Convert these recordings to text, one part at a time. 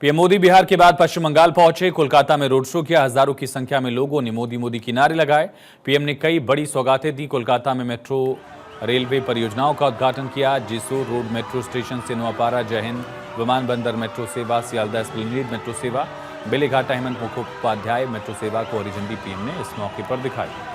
PM Modi Bihar के बाद पश्चिम बंगाल पहुंचे। कोलकाता में रोड शो किया। हजारों की संख्या में लोगों ने मोदी मोदी के नारे लगाए। पीएम ने कई बड़ी सौगातें दी। कोलकाता में मेट्रो रेलवे परियोजनाओं का उद्घाटन किया। जिसोर रोड मेट्रो स्टेशन से नोआपाड़ा, जय हिंद विमानबंदर मेट्रो सेवा, सियालदह एस्प्लेनेड मेट्रो सेवा, बेलेघाटा हेमंत मुखोपाध्याय मेट्रो सेवा को हरी झंडी पीएम ने इस मौके पर दिखाई।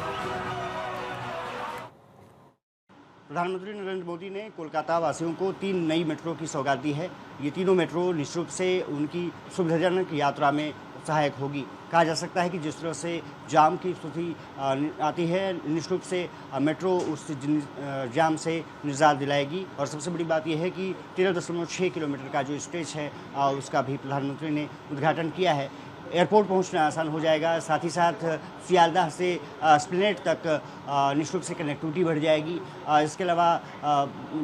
प्रधानमंत्री नरेंद्र मोदी ने कोलकाता वासियों को 3 नई मेट्रो की सौगात दी है। ये तीनों मेट्रो निश्चित रूप से उनकी सुविधाजनक यात्रा में सहायक होगी। कहा जा सकता है कि जिस तरह से जाम की स्थिति आती है, निश्चित रूप से मेट्रो उस जाम से निजात दिलाएगी। और सबसे बड़ी बात यह है कि 13.6 किलोमीटर का जो स्ट्रेच है उसका भी प्रधानमंत्री ने उद्घाटन किया है। एयरपोर्ट पहुंचना आसान हो जाएगा। साथ ही साथ सियालदह से एस्प्लेनेड तक निश्चित रूप से कनेक्टिविटी बढ़ जाएगी। इसके अलावा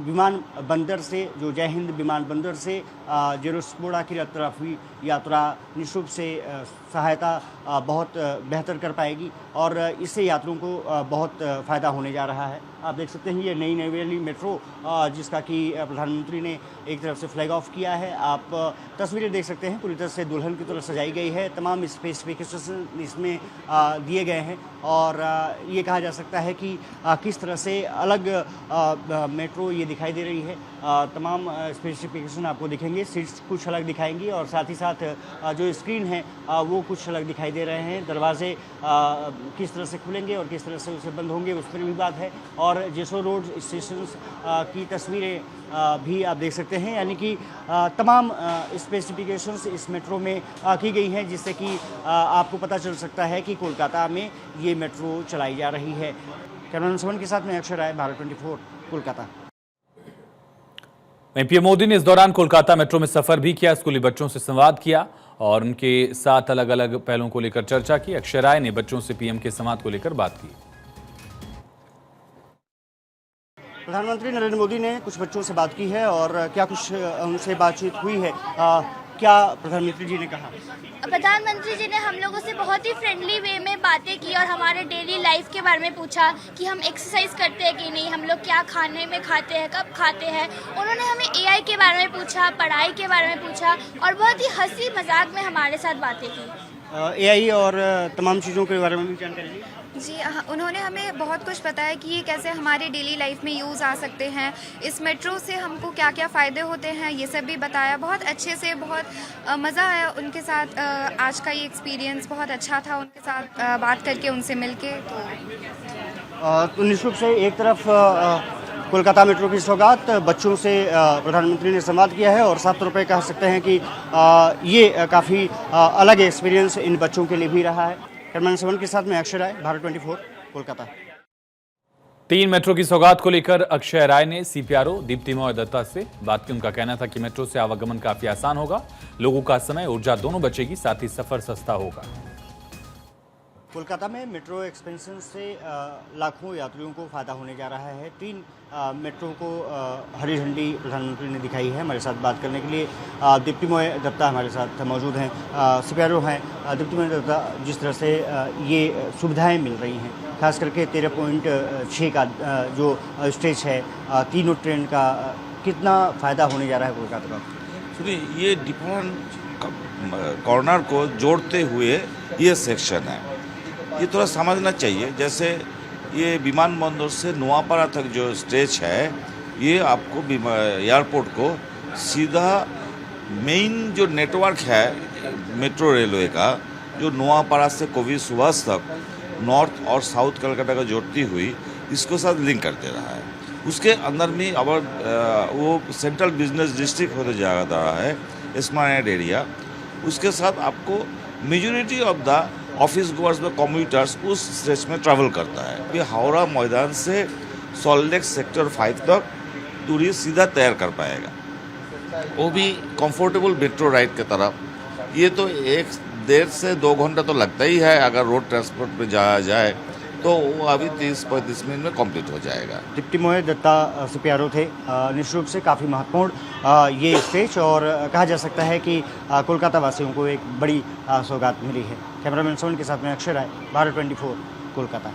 विमान बंदर से, जो जय हिंद विमान बंदर से जेरूसलम की तरफ यात्रा निश्चित रूप से सहायता बहुत बेहतर कर पाएगी और इससे यात्रियों को बहुत फ़ायदा होने जा रहा है। आप देख सकते हैं ये नई नवेली मेट्रो जिसका कि प्रधानमंत्री ने एक तरफ से फ्लैग ऑफ किया है। आप तस्वीरें देख सकते हैं, पूरी तरह से दुल्हन की तरह सजाई गई है। तमाम स्पेसिफिकेशन इसमें दिए गए हैं और ये कहा जा सकता है कि किस तरह से अलग मेट्रो ये दिखाई दे रही है। तमाम स्पेसिफिकेशन आपको दिखेंगे, सीट्स कुछ अलग दिखाएंगी और साथ ही साथ जो स्क्रीन है वो कुछ अलग दिखाई दे रहे हैं। दरवाजे किस तरह से खुलेंगे और किस तरह से उसे बंद होंगे उस पर भी बात है। और जेसो रोड स्टेशन की तस्वीरें भी आप देख सकते हैं, यानी कि तमाम स्पेसिफिकेशंस इस मेट्रो में की गई हैं, जिससे कि आपको पता चल सकता है कि कोलकाता में ये मेट्रो चलाई जा रही है। कैमरामैन सुमन के साथ में अक्षय राय, भारत 24, कोलकाता। पीएम मोदी ने इस दौरान कोलकाता मेट्रो में सफर भी किया। स्कूली बच्चों से संवाद किया और उनके साथ अलग अलग पहलुओं को लेकर चर्चा की। अक्षय राय ने बच्चों से पीएम के संवाद को लेकर बात की। प्रधानमंत्री नरेंद्र मोदी ने कुछ बच्चों से बात की है और क्या कुछ उनसे बातचीत हुई है, क्या प्रधानमंत्री जी ने कहा? प्रधानमंत्री जी ने हम लोगों से बहुत ही फ्रेंडली वे में बातें की और हमारे डेली लाइफ के बारे में पूछा कि हम एक्सरसाइज करते हैं कि नहीं, हम लोग क्या खाने में खाते हैं, कब खाते हैं। उन्होंने हमें एआई के बारे में पूछा, पढ़ाई के बारे में पूछा और बहुत ही हंसी मजाक में हमारे साथ बातें की। एआई और तमाम चीज़ों के बारे में भी जानकारी दी जी। उन्होंने हमें बहुत कुछ बताया कि ये कैसे हमारे डेली लाइफ में यूज़ आ सकते हैं, इस मेट्रो से हमको क्या क्या फ़ायदे होते हैं, ये सब भी बताया। बहुत अच्छे से, बहुत मज़ा आया उनके साथ। आज का ये एक्सपीरियंस बहुत अच्छा था उनके साथ बात करके, उनसे मिलके। तो निश्चित रूप से एक तरफ कोलकाता मेट्रो की सौगात बच्चों से प्रधानमंत्री ने संवाद किया है और साफ तौर पर कह सकते हैं कि ये काफ़ी अलग एक्सपीरियंस इन बच्चों के लिए भी रहा है। कैमरामैन सुमन के साथ में अक्षय राय, भारत 24, कोलकाता। 3 मेट्रो की सौगात को लेकर अक्षय राय ने सीपीआरओ दीप्तिमय दत्ता से बात की। उनका कहना था कि मेट्रो से आवागमन काफी आसान होगा, लोगों का समय, ऊर्जा दोनों बचेगी, साथ ही सफर सस्ता होगा। कोलकाता में मेट्रो एक्सपेंशन से लाखों यात्रियों को फ़ायदा होने जा रहा है। 3 मेट्रो को हरी झंडी प्रधानमंत्री ने दिखाई है। हमारे साथ बात करने के लिए दीप्तिमय दत्ता हमारे साथ मौजूद हैं, सीपीआरओ हैं। दीप्तिमय दत्ता, जिस तरह से ये सुविधाएं मिल रही हैं, खास करके 13.6 का जो स्टेज है, तीनों ट्रेन का, कितना फ़ायदा होने जा रहा है कोलकाता का? सुनिए, ये डिफरेंट कॉर्नर को जोड़ते हुए ये सेक्शन है, ये थोड़ा समझना चाहिए। जैसे ये विमानबंदर से नोआपाड़ा तक जो स्ट्रेच है, ये आपको एयरपोर्ट को सीधा मेन जो नेटवर्क है मेट्रो रेलवे का, जो नोआपाड़ा से कोविड सुभाष तक नॉर्थ और साउथ कलकत्ता को जोड़ती हुई इसको साथ लिंक कर दे रहा है। उसके अंदर में अब वो सेंट्रल बिजनेस डिस्ट्रिक्ट होते जा रहा है, स्मार्ट एरिया। उसके साथ आपको majority of the office goers व कम्यूटर्स उस स्ट्रेच में ट्रैवल करता है। ये हावड़ा मैदान से सॉल्ट सेक्टर 5 तक दूरी सीधा तैयार कर पाएगा, वो भी कंफर्टेबल मेट्रो राइड की तरफ। ये तो 1.5 से 2 घंटा तो लगता ही है, अगर रोड ट्रांसपोर्ट में जाया जाए तो वो अभी 30-35 मिनट में कंप्लीट हो जाएगा। दीप्तिमय दत्ता सीपीआरओ थे। निश्चित रूप से काफ़ी महत्वपूर्ण ये स्टेज और कहा जा सकता है कि कोलकाता वासियों को एक बड़ी सौगात मिली है। कैमरामैन सोन के साथ में अक्षय राय, भारत 24, कोलकाता।